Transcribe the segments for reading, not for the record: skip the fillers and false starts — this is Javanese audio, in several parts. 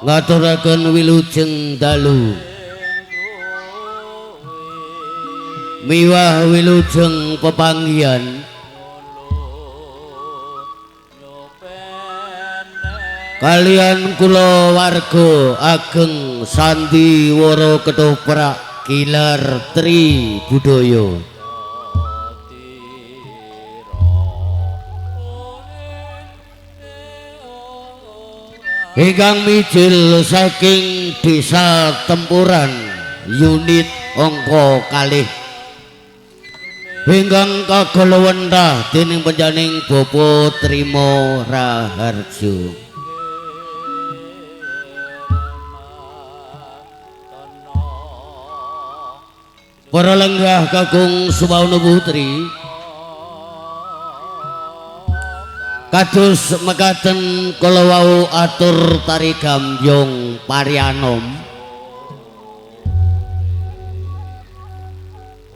ngaturaken wilujeng dalu miwah wilujeng pepanggihan kalian kula warga ageng sandiwara ketoprak Gilar Tri Budaya ingkang mijil saking Desa Tempuran unit angka kalih ingkang kagolowentah dening panjenengan Bapak Trima Raharjo para lenggah kakung Sumauna Putri kados mekaten kala wau atur tari gambyong Parianom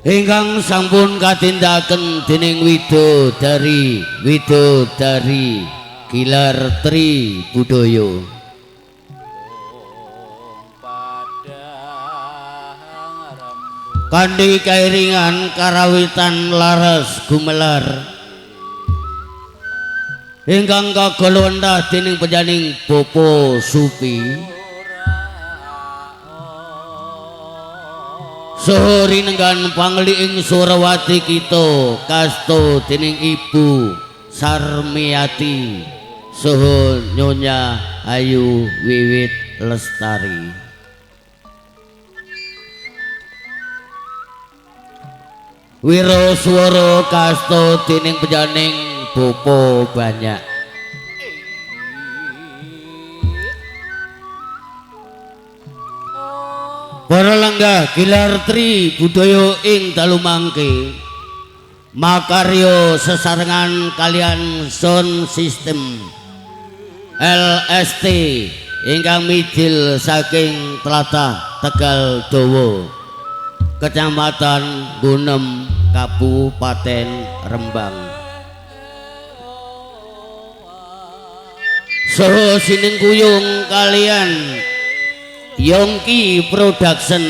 ingkang sampun katindakaken dening widodari Gilar Tri Budaya kanthi kairingan karawitan laras gumelar ingkang kagolowentah dening panjenengan Bapak Supi saha rinenggan pangli ing Surawati kita kasta dening Ibu Sarmiati saha Nyonya Ayu Wiwit Lestari wiraswara kasta dening panjenengan Bopo banyak para lenggah Gilar Tri Budaya ing dalu mangke makarya sesarengan kalian sound system LST ingkang mijil saking tlatah Tegal Dawa Kecamatan Gunem Kabupaten Rembang saha sinengkuyung kalian Yongki Production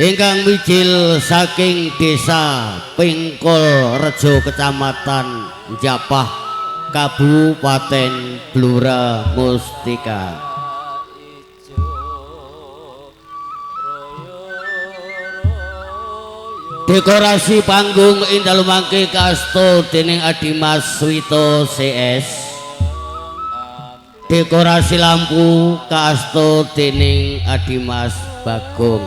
ingkang mijil saking Desa Pingkol Rejo Kecamatan Japah Kabupaten Blora Mustika dekorasi panggung ing dalu mangke kasta dening Adimas Swito CS dekorasi lampu kasta dening Adimas Bagong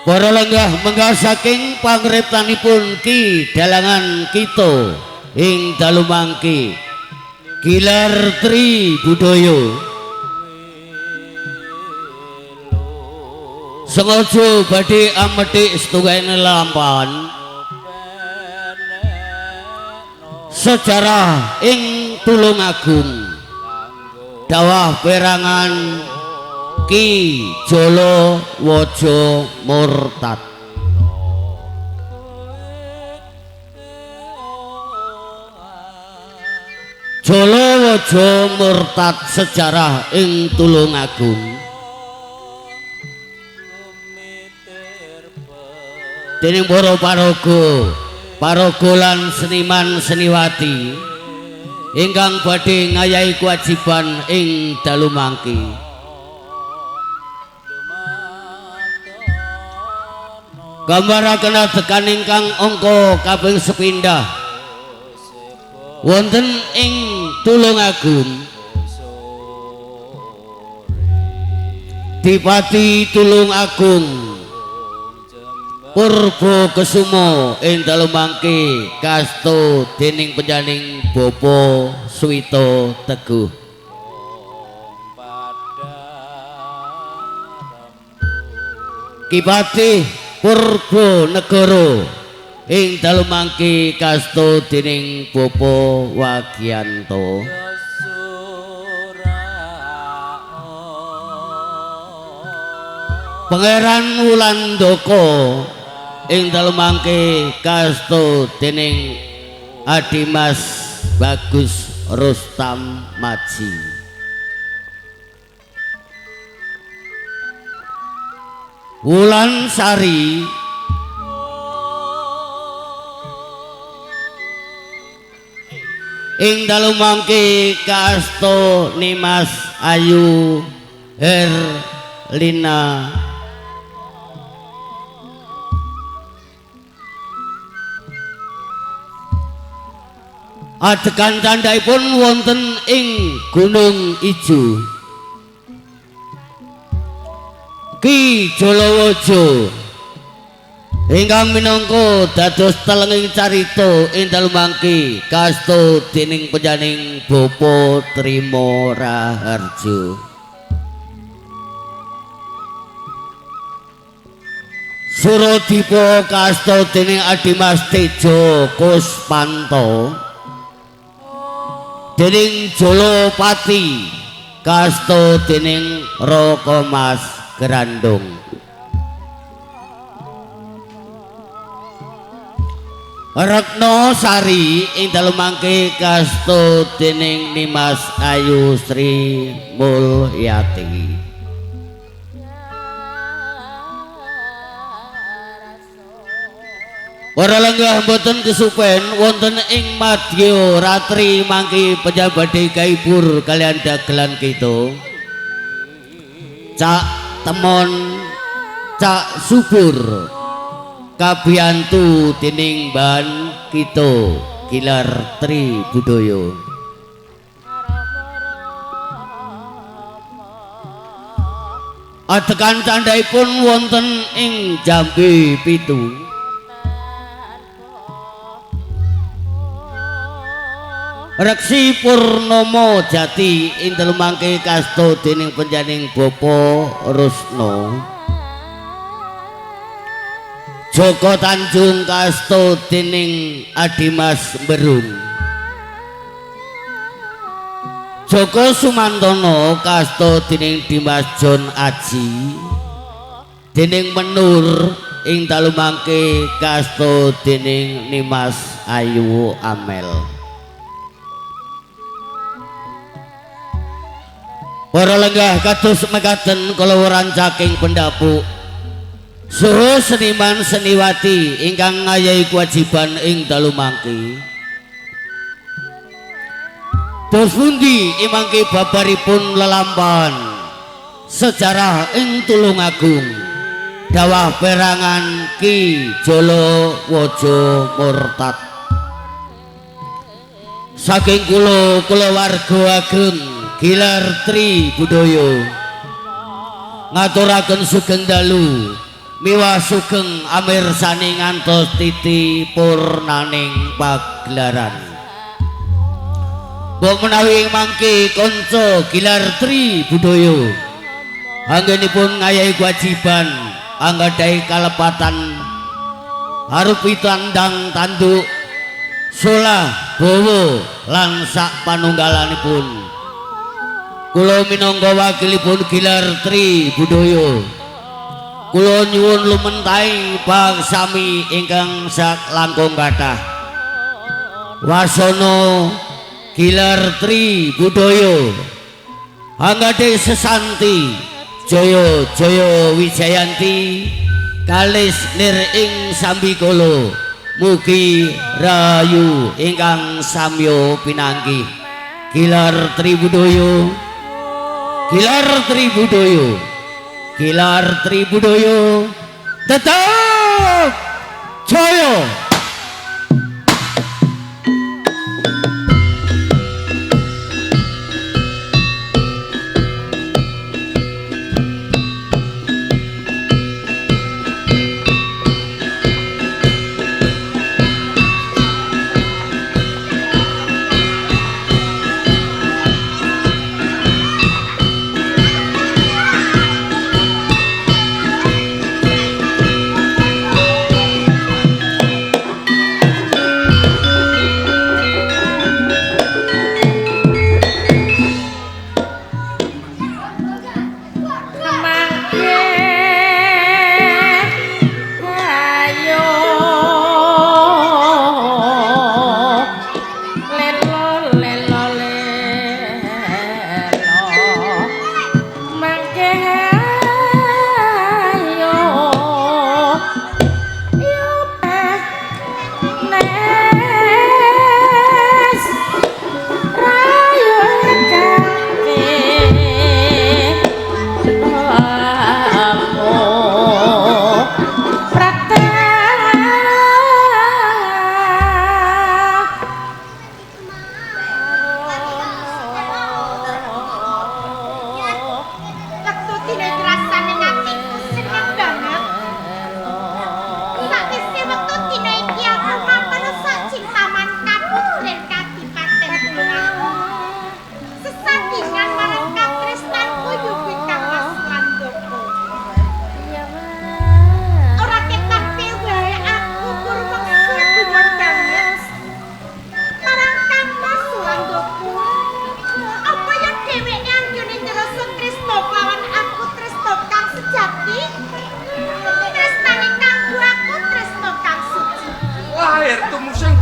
para lenggah menggah saking pangriptanipun Ki Dalangan kita ing dalu mangke Gilar Tri Budaya sengaja badhe amethik setunggal lampahan sejarah ing Tulungagung dawah perangan Ki Jolo Wojo Murtad Jolo Wojo Murtad sejarah ing Tulungagung dening para paraga lan seniman seniwati ingkang badhe ngayahi kewajiban ing dalu mangke gambaraken adegan ingkang angka kaping sepindhah wonten ing Tulungagung Dipati Tulungagung Purbo Kesumo ing dalu mangke kasta dening panjenengan Bapak Swito Teguh Kipatih Purbo Negara ing dalu mangke kasta dening Bapak Wagianto Pangeran Wulandaka ing dalu mangke kasta dening Adimas Bagus Rustam Maji. Wulan Sari ing dalu mangke kasto Nimas Ayu Herlina adegan candhaipun wonten ing Gunung Ijo Ki Jolowojo ingkang minangka dados telenging carita ing dalu mangke kasto dening penjaning Bapa Trima Raharjo. Suradipa kasto dening Adimas Tejo Kuspanto dening Jolopati kasto dening Rokomas Grandung. Retno Sari ing dalu mangke kasto dening Nimas Ayu Sri Mulyati. Para lenggah mboten kesupen wonten ing madya ratri mangke pejabat gaibur kalian dagelan kita. Cak Temon Cak Subur kabiyantu dening ban kita Gilar Tri Budaya. Adegan candhaipun wonten ing Jambe 7. Reksi Purnomo Jati ing dalu mangke kasto dening penjaning Bapa Rusno. Joko Tanjung kasto dening Adimas Berung. Joko Sumantono kasto dening Dimas John Aji. Dening Menur ing dalu mangke kasto dening Nimas Ayu Amel. Para lenggah kados mekaten kula rancaking pendapuk suhu seniman seniwati ingkang ngayahi kewajiban ing dalu mangke. Dos pundi imangke babaripun lelampahan sejarah ing Tulungagung dawah perangan Ki Jolowojo Murtad. Saking kula warga ageng Gilar Tri Budaya ngaturaken sugeng dalu miwah sugeng amirsani ngantos titi purnaning pagelaran. Mbok menawi mangke kanca Gilar Tri Budaya anggenipun ngayahi kewajiban anggadhahi kalepatan arupi tandang tanduk solah bawa lan sak panunggalanipun. Kula minangka wakilipun Gilar Tri Budaya kula nyuwun lumentahing pangsami ingkang sak langkung kathah. Wasana Gilar Tri Budaya anggadhe sesanti Jaya Jaya Wijayanti kalis nir ing sambikala mugi rayu ingkang samya pinanggih. Gilar Tri Budaya, Gilar Tri Budaya, Gilar Tri Budaya tetap jaya.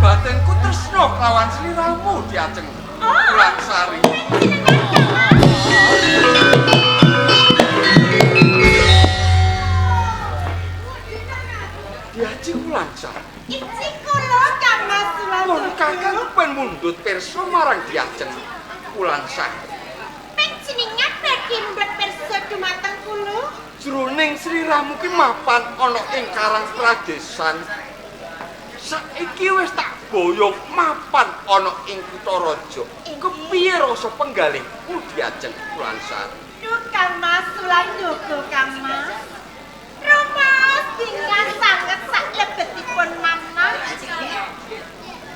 batinku tresno kelawan sliramu Diajeng Wulansari. Diajeng Wulansari. Iki kula Kang Mas Sulan. Mun kakang ben mundhut pirsa marang Diajeng Wulansari. Panjenengan badhe mundhut pirsa dumateng kula? Jroning sliramu ki mapan ana ing Karang Pradesan. Saiki wis tak boyong mapan ana ing Kutaraja. Kepiye rasa penggalihmu Diajeng Wulansari? Duh Kang Mas Sulan nyoba Kang Mas. Rumaos dengan sanget sak lebetipun manah.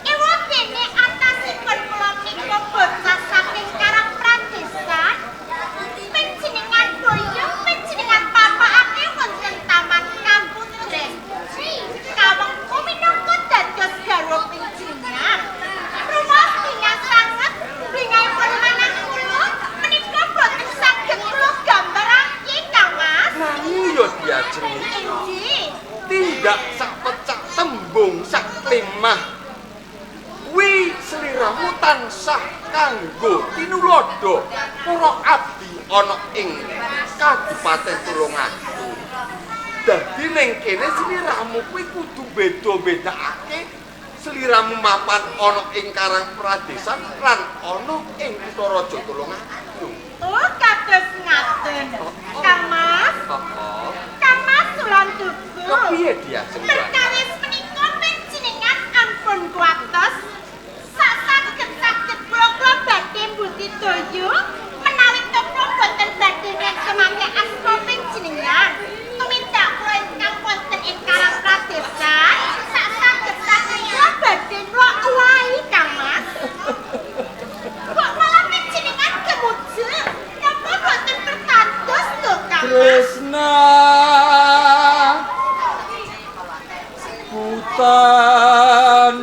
Ewa dene atasipun kula menika bocah saking Karang Pradesan. Panjenengan boyong panjenengan papakake wonten Taman Kamputren. Kawengku minangka dados garwa panjenengan. Rumaos dengan sanget bingahipun manah kula menika boten saged kula gambarake Kang Mas. Nanging ya Diajeng Inggih. tindak sak pecak tembung sak limah. Wi sliramu tansah kanggo tinulada para abdi ana ing Kabupaten Tulungagung. Dadi ning kene sliramu kuwi kudu beda-bedakake sliramu mapan ana ing Karang Pradesan lan ana ing Kutaraja Tulungagung. Oh, kados ngaten. Kang Mas, Apa? Kang Mas Sulan Duku. Kepiye Diajeng Wulansari? Perkawis menika panjenengan ampun kuatos. Saged kula badhe mbuti toyo menawi kula boten badhe ngekemake asma panjenengan. Tumindak kula ingkang wonten ing Karang Pradesan, saged kula badhe nglawahi Kang Mas. Kok malah panjenengan kemuju? Napa boten pertantos to Kang Mas? Tresna Hutan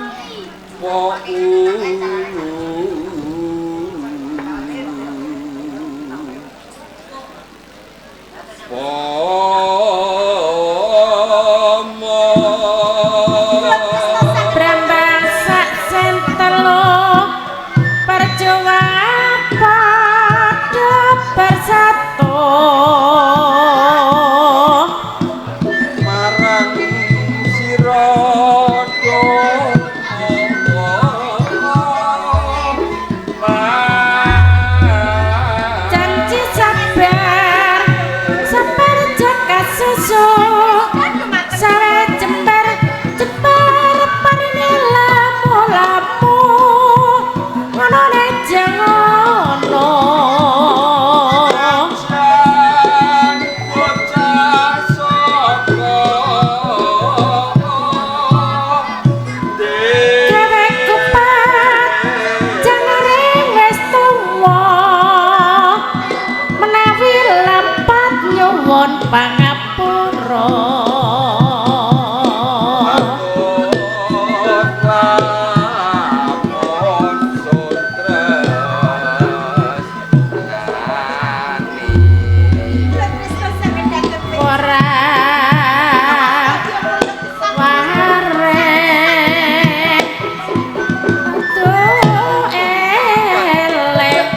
Brambang sak sentelo perjuangan pada bersatu marang sira janji sabar sabar jaka susu sawe jembar jembar parine lamu-lamu ngono nek jangono Dewe kupat jangare wis tuwa menawi lampat nyuwun pangapura ora wareng tuh elek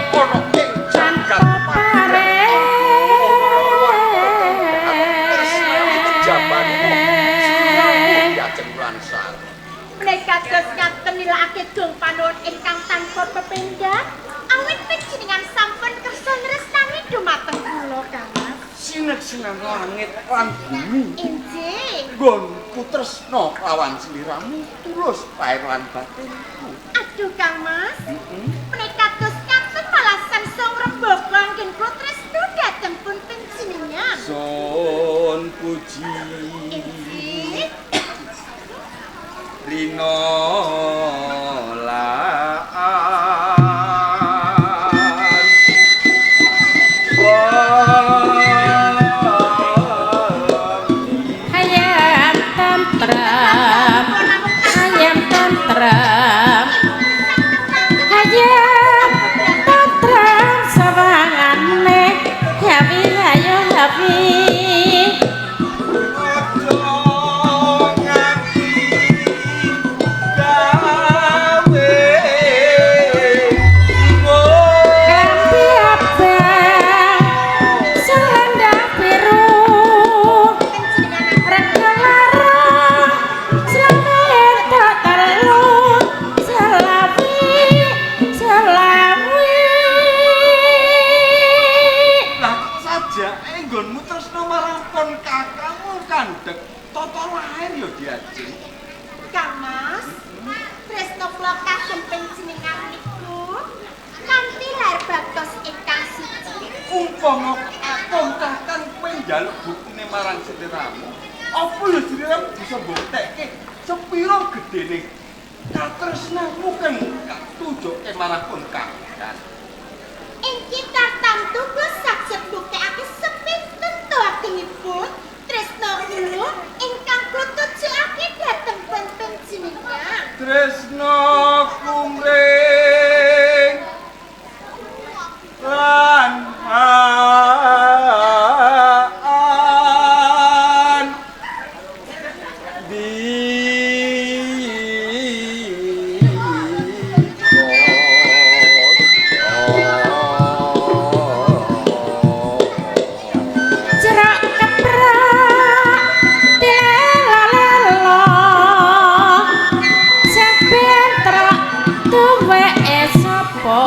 tanpa Menika dos ngaten nilakake dong panuwun ingkang tanpa pepindhan. Awit panjenengan sampun kersa ngresnani dumateng kula Kang Mas. Sinek-sinek langit lan bumi Inggih. nggonku tresna kelawan sliramu tulus lair lan batinku. Aduh Kang Mas. Menika dos ngaten malah sangsung rembaga anggen kula tresna dhateng pun panjenengan. Sun puji Inggih. Rino laan hayam tentrem hayam tentrem hayam tentrem sawangane hawi ayo hawi Ojo nganti tata lair ya diajeng. Kang Mas, tresno kula kagem panjenengan niku kanthi lair batos ingkang siji. Umpama akon kakang kowe njaluk buktine marang sederamu, apa ya sederamu bisa mbuktekke sepiro gedene katresnamu kang tujuke marang pun kakang. Inggih tartamtu kula saged mbuktekake sepinten to agengipun tresno kula ingkang kula tujukake dhateng panjenengan. Tresno kumring lan maan Jerak keprak dilela-lela sampeyan trok duweke sapa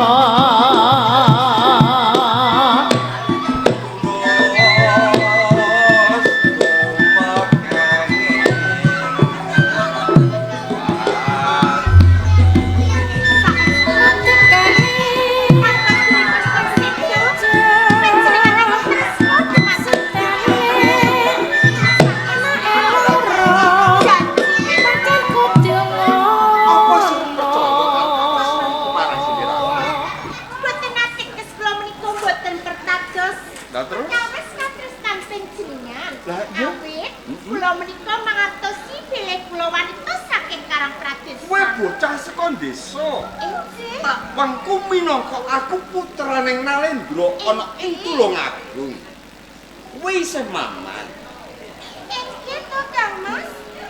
Boten ateges kula menika boten pertados Lah terus kawis katresnan panjenengan. Lah, iya. Awit kula menika mangertosi bilih kula wanita saking Karang Pradesan. kowe bocah saka desa. Inggih. Tak wangku minangka aku putraning Nalendra ana ing Tulungagung. Kowe isih maman. Inggih to Kang Mas.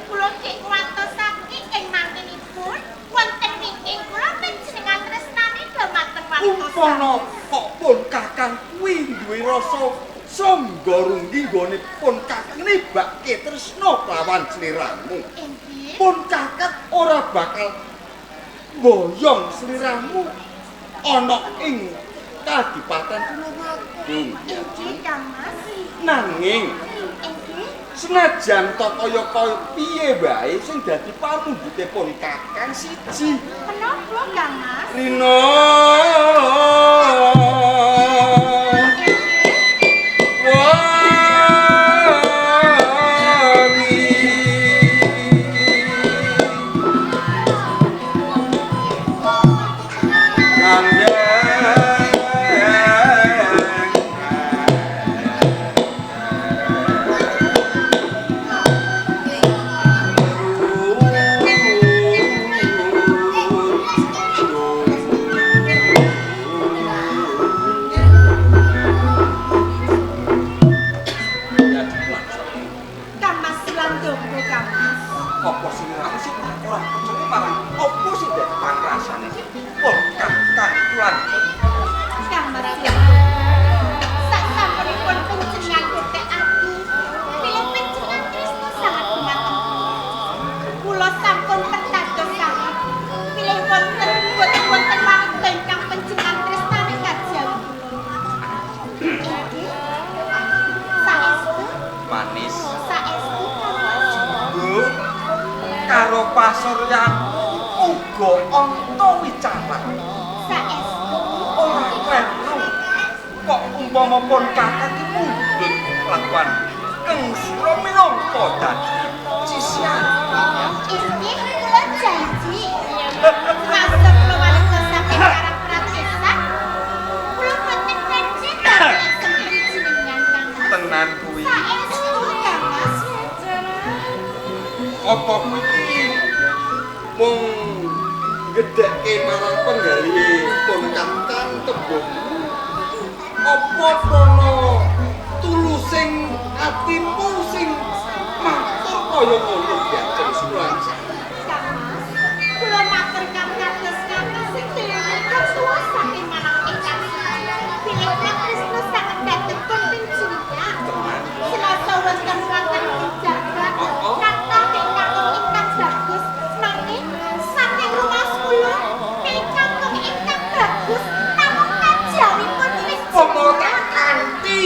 Kula kek watosake ing mangkenipun wonten wingking kula panjenengan tresnani dhumateng Umpama watosake. kok pun kakang kuwi duwe rasa sangga runggi nggone pun kakang nibake tresna lawan sliramu. Inggih. Pun kakang ora bakal boyong sliramu ana ing Kadipaten Tulungagung. Inggih Kang Mas. Nanging Inggih. senajan to kaya piye wae sing dadi pamundhute pun kakang siji. Menapa Kang Mas? Rino Kang Mas Landoko Kang Mas. apa sing sih ora percaya marang apa sih dadi pangrasane pun kakang lan Kang Mas. Sak sampunipun panjenengan buktekake bilih panjenengan tresna sangat dumateng kula sampun pertados sanget bilih wonten boten wonten wanita ingkang panjenengan tresnani kajawi kula. Inggih. Saestu, manis saestu Kang Mas. Bu karo pasuryan uga anta wicara Saestu. ora perlu kok umpama pun kakang iki mundhut lakuan kang sira minangka dadi sisian Inggih kula janji. Masuk kula wanita saking Karang Pradesan. Kula boten janji dhateng panjenengan Kang Mas. tenan kuwi Saestu Kang Mas. apa kuwi mung gedhekke marang penggali pun kakang tembung apa kono tulusing atimu sing matur kaya ngono diajeng Sulansa Kang Mas. Kula matur kang kados kami sedaya menika suwa saking marang ingkang bilih Tresna sanget dhateng panjenengan. Semasa wonten wonten ing jagat kata ingkang bagus nanging saking rumas kula ingkang bagus namung kajawipun wis apa tak kanthi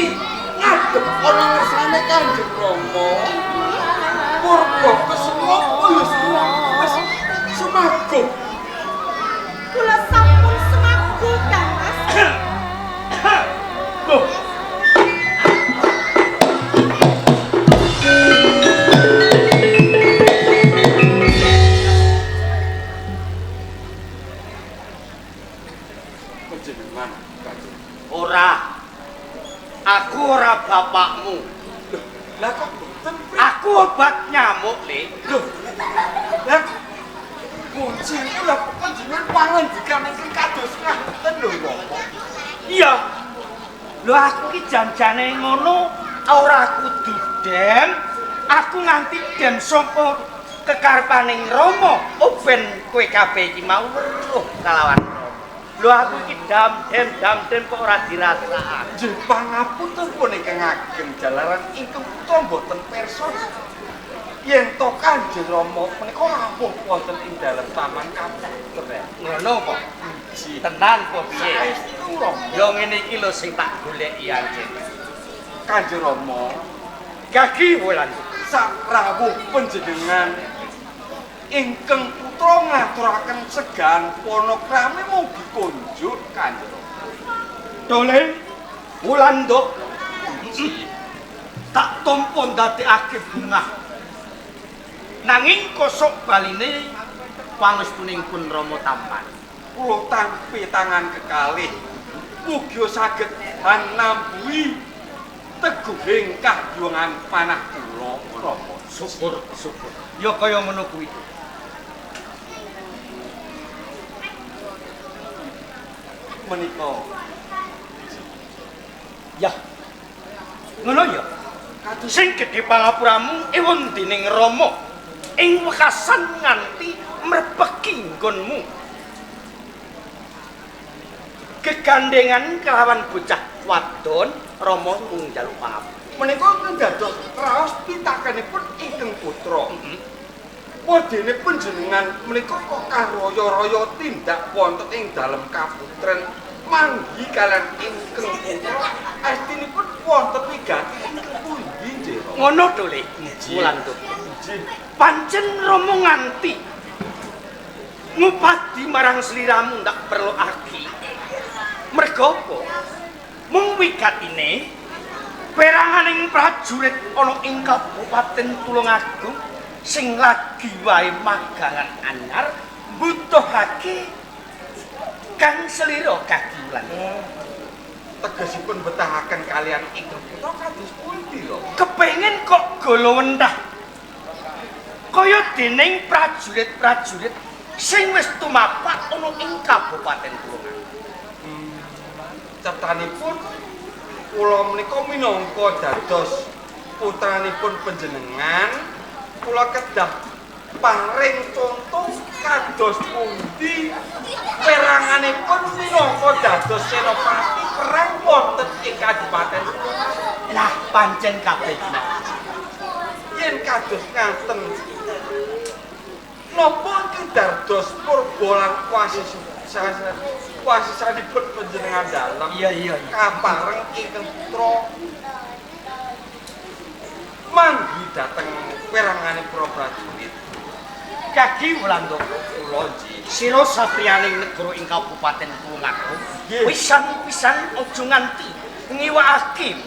ngadep ana ngersane Kanjeng Rama obat nyamuk, Le. Loh. Lah kunci itu lah panjenengan pangandikan iki kados ngaten lho Rama. Iya. Lho aku ki janjane ngono ora kudu dem. Aku nganti dem saka kekarepaning Rama. Ben kowe kabeh iki mau weruh kalawan Rama. Lho aku iki dam-dem kok ora dirasakake. Nggih pangapunten pun ingkang ageng jalaran ingkang putra mboten pirsa. Yen to Kanjeng Rama menika rawuh wonten ing dalem taman kaputren. Ngono kok. Tenan kok piye? Saestu Rama. Yo ngene iki lho sing tak goleki anjen. Kanjeng Rama Gagi wulan. sak rawuh panjenengan ingkang putra ngaturaken segan panakrami mugi kunjuk Kanjeng Rama. Dole wulan nduk. Tak tampa ndadekake bungah. Nanging kosok baline pangestuning pun Rama tampan. Kula tampi tangan kekalih mugi saged hanambuhi teguhing kajuangan panah kula Rama. Syukur. Ya kaya ngono kuwi. Menika Ya. Ngono ya. Sing gedhe pangapuramu ewon dening Rama ing wekasan nganti mrepeki nggonmu. Kegandengan kelawan bocah wadon Rama mung njaluk pangapura. menika dados raos pitakenipun ingkang putra. Wadene panjenengan menika kok karaya-raya tindak wonten ing dalem kaputren manggi kalian ingkang putra. Astinipun wonten wigati ingkang pundi nggih? Ngono to, Le. Wulan to. Pancen Rama nganti ngupadi marang sliramu ndak perlu aki. Merga apa? Mung wigatine peranganing prajurit ana ing Kabupaten Tulungagung sing lagi wae magangan anyar mbutuhake kang slira kagilan. Tegesipun betahaken kalian ingkang putra kados pundi lho? Kepengin kok golowendah kaya dening prajurit-prajurit sing wis tumapak ana ing Kabupaten Tulungagung. Cetanipun kula menika minangka dados putranipun panjenengan kula kedah paring contoh kados pundi peranganipun minangka dados senopati perang wonten ing Kabupaten Tulungagung. Lah pancen kabeh Yen kados ngaten napa ingkang dados purba lan kuasisanipun panjenengan dalem iya. kapareng ingkang putra manggi dhateng peranganing para prajurit. Kaki wulan to. Kula nggih. Sira satriyaning negara ing Kabupaten Tulungagung Nggih. pisan-pisan aja nganti ngiwakake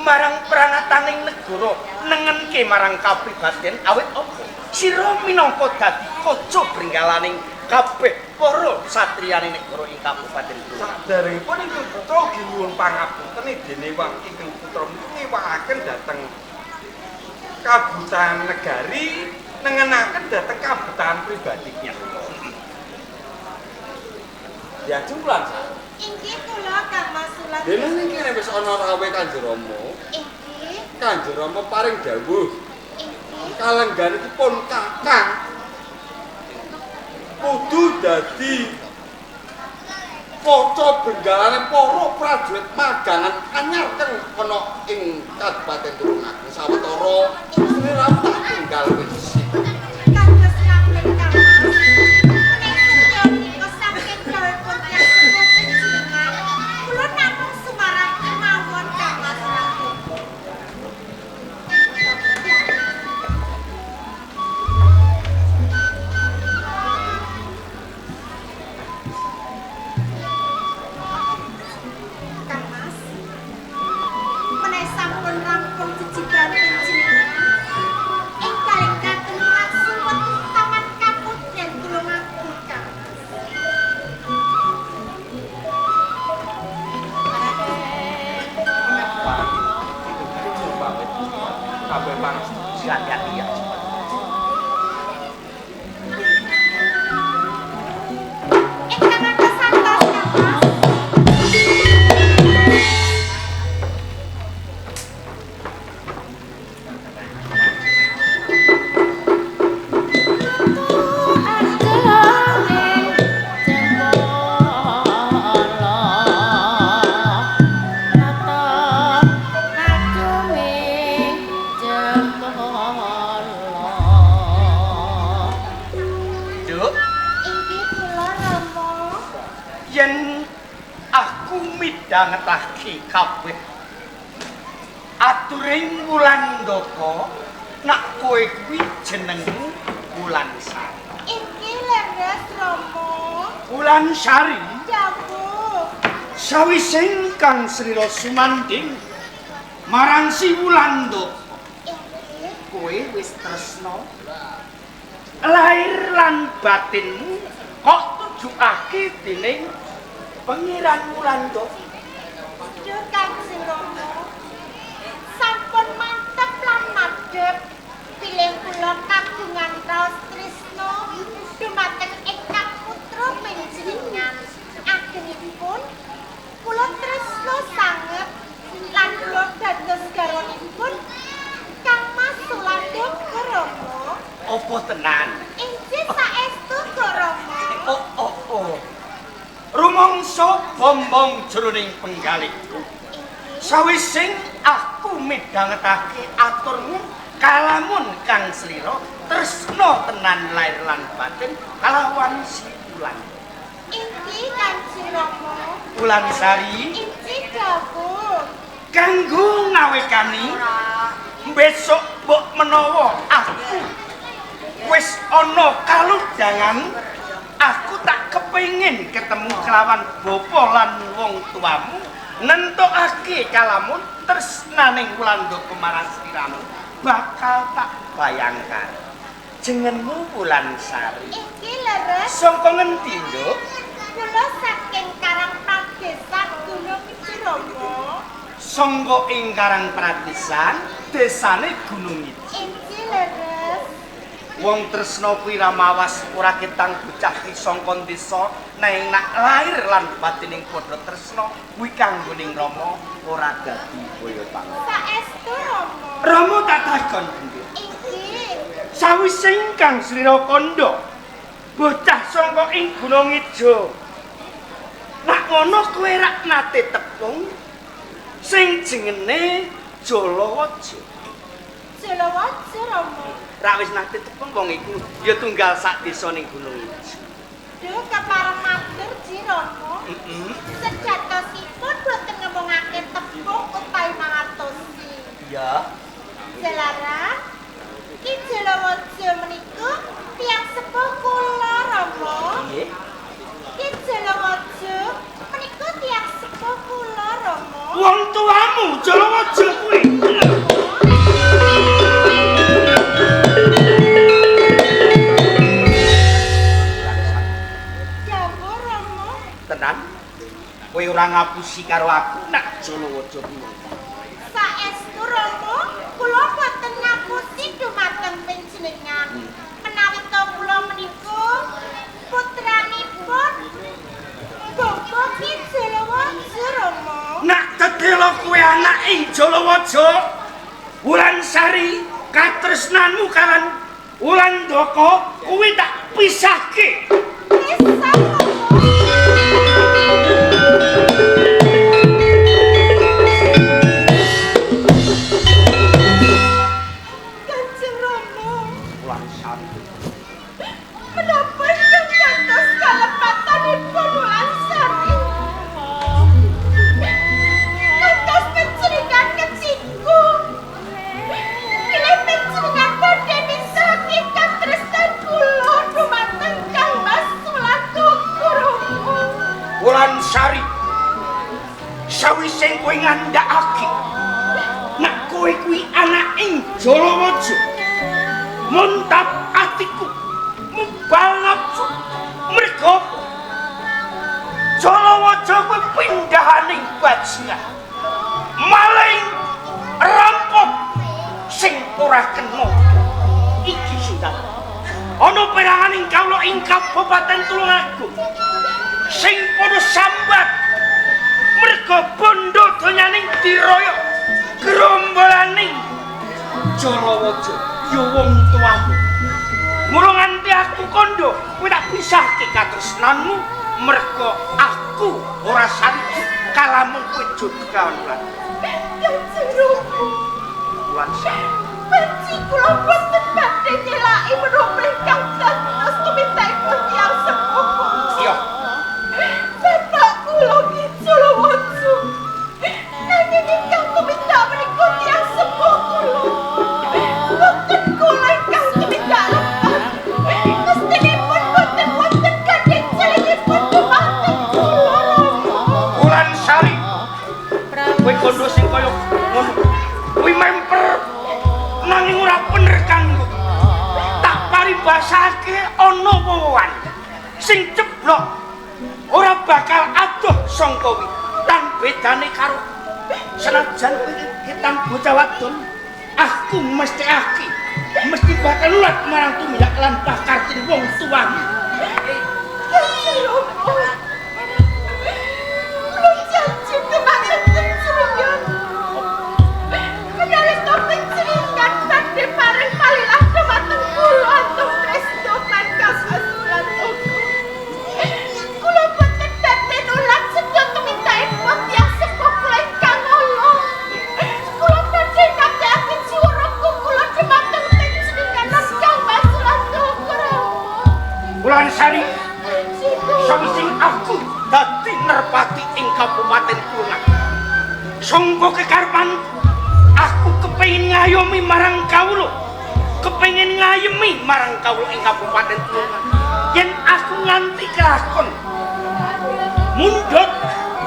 marang perangataning negara nengenke marang kapribaden awit apa? Sira minangka dadi kaca bringgalaning kabeh para satriyaning negara ing Kabupaten Tulungagung. Saderengipun ingkang putra ugi nyuwun pangapunten dene wong ingkang putra ngiwakaken dhateng kabutan negari nengenaken dhateng kabutan pribadinya. Ya jumlah. Inggih kula Kang Mas Sulan. Dene niki nek wis ana rawuhe Kanjeng Rama, Inggih. Kanjeng Rama paring dawuh Inggih. kalengganipun Kakang kudu dadi kaca benggalane para prajurit magangan anyar kang ana ing Kabupaten Tulungagung sawetara sliramu tak tinggal wis. Kados ngaten Kang Mas. Menika menika saking dawuhipun tiyang sepuh panjenengan. Kula namung sumarang kemawon Kang Mas. Kang Mas. Menawi sampun rampung jejiban panjenengan midhangetake kabeh aturing Wulandaka nak kowe kuwi jenengmu Wulansari. Iki leres Rama. Wulansari Jawuh. sawise Kang Srira sumandhing marang si Wulandaka Iki kowe wis tresna lahir lan batinmu kok tujukake dening Pangeran Wulandaka. Duh Kanjeng Rama. Sampun mantep lan madhep pilih kula kagungan raos tresna dumateng ingkang putra panjenengan. Agengipun kula tresna sanget lan kula dados garwanipun Kangmas Wulandaka Rama. Apa tenan? Inggih saestu Rama. Oh. Rumangsa bombong jroning penggalihku. Sawising aku midhangetake aturmu kalamun Kang Srira tresna tenan lair lan batin kalawan si Wulan. Inggih Kanjeng Rama. Wulansari Inggih dawuh. kanggo ngawekani besok mbok menawa aku wis ana kaludhangan aku tak kepengin ketemu kelawan bapa lan wong tuamu nentokake kalamun tresnaning Wulandaka marang sliramu bakal tak bayangkan jenengmu Wulansari. Iki leres Saka ngendi, Nduk? kula saking Karang Pradesan Gunung Rama. Sangga ing Karang Pradesan desane Gunung Ijo. Iki leres Wong tresna kuwi ramawas ora ketang bocah ki sangka desa nang nak lair lan batining padha tresna kuwi kanggoning Rama ora dadi boyo banget. saestu Rama. Rama tak takon Nduk. Iki Sawise Kang Srira kandha bocah sangka ing Gunung Ijo. Nak ngono kowe rak nate tepung sing jengene Jalawaja. Jalawaja Rama. Rak wis nate tepung wong iku ya tunggal sak desa ning Gunung Ijo. Duh kepareng matur Ji Rama. Sejatosipun boten ngomongake tepung utawi mangatosi. Ya. Jalaran Ki Jalawaja menika tiyang sepuh kula Rama. Nggih. Ki Jalawaja menika tiyang sepuh kula Rama. Wong tuamu Jalawaja kuwi. Jawuh Rama. Tenan. Kowe ora ngapusi karo aku nak Jalawaja kuwi. Saestu Rama, kula boten ngapusi dumateng panjenengan. Menawi to kula menika putranipun Bapa Ki Jalawaja Rama. Nak tetelo kowe anak ing Jalawaja, Wulansari katresnanmu karan Wulandaka kuwi tak pisahke. Bisa Rama. Kanjeng Rama, Wulansari. menapa ingkang dados kalepatanipun Wulansari? Ngantos panjenengan keciku. Bilih panjenengan badhe misahake katresnan kula dumateng Kangmas Wulandaka Rama. Wulansari. Sawise kowe ngandhakake nek kowe kuwi anak ing Jalawaja. Muntap atiku mubal nafsu merga Jalawaja kuwi pindahaning bajingan. Maling rampok sing ora kena. Iki sinten? Ana peranganing kawula ing Kabupaten Tulungagung sing padha sambat merga bondo donyaning diraya gerombolaning Jalawaja ya wong tuamu. Mula nganti aku kandha kowe tak pisahke katresnanmu merga aku ora sanggup kalamun kowe jodohan lan Kanjeng Rama, Wulansari. benci kula boten badhe nyelaki menapa ingkang dados tumintaipun tiyang sepuh. Iya. Bapak kula Ki Jalawaja nowoan sing ceblok ora bakal adoh saka kowe lan bedane karo senajan kowe hitam bocah wadon aku mesti bakal nulat marang tumindak lan pakartin wong tuamu. Wulan Sari, sawising aku dadi nerpati ing Kabupaten Tulungagung. Sangga kekarepanku, aku kepengin ngayomi marang kawula, kepengin ngayemi marang kawula ing Kabupaten Tulungagung. Yen aku nganti kelakon mundhut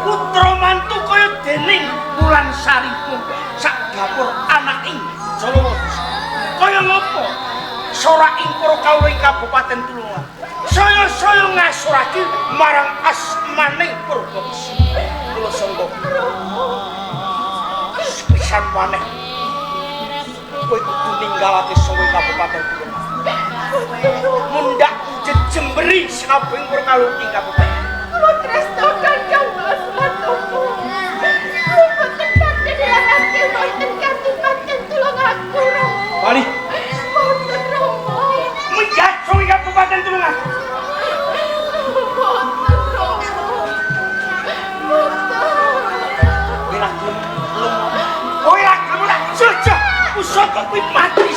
putra mantu kaya dening Wulan Sari sak dapur anak ing Jalawaja. Kaya ngopo? Sora ing para kawula ing Kabupaten Tulungagung. Saya ngasurake marang asmaning Purbaksa. Kula sangga pisan maneh kowe kudu ninggalake sawe Kabupaten Tulungagung. Mundhak jejemberi sinabing para kawula ing Kabupaten. Kula tresno Kakang Mas Matopo. Boten badhe dilarake wonten Kabupaten Tulungagung. Bali. Boten Rama. Menjat sawe Kabupaten Tulungagung. Usah kuwi mati.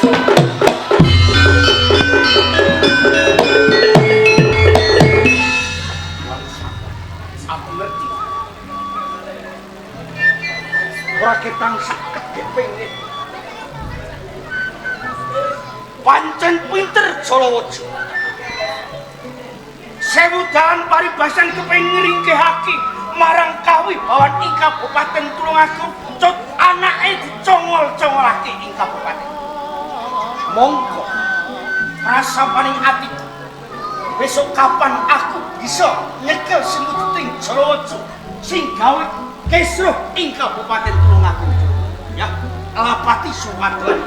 Aku ngerti. Ora ketang saged kepengin. Pancen pinter Jalawaja. Sewu dalan paribasan kepengin ngringkehake marang kawibawan ing Kabupaten Tulungagung. Cut anake dicongol-congolake ing kabupaten. Monggo rasa paning atiku. Besok kapan aku bisa nyekel semuting Jalawaja sing gawe kisruh ing Kabupaten Tulungagung. Ya, Lapati Suwadlan.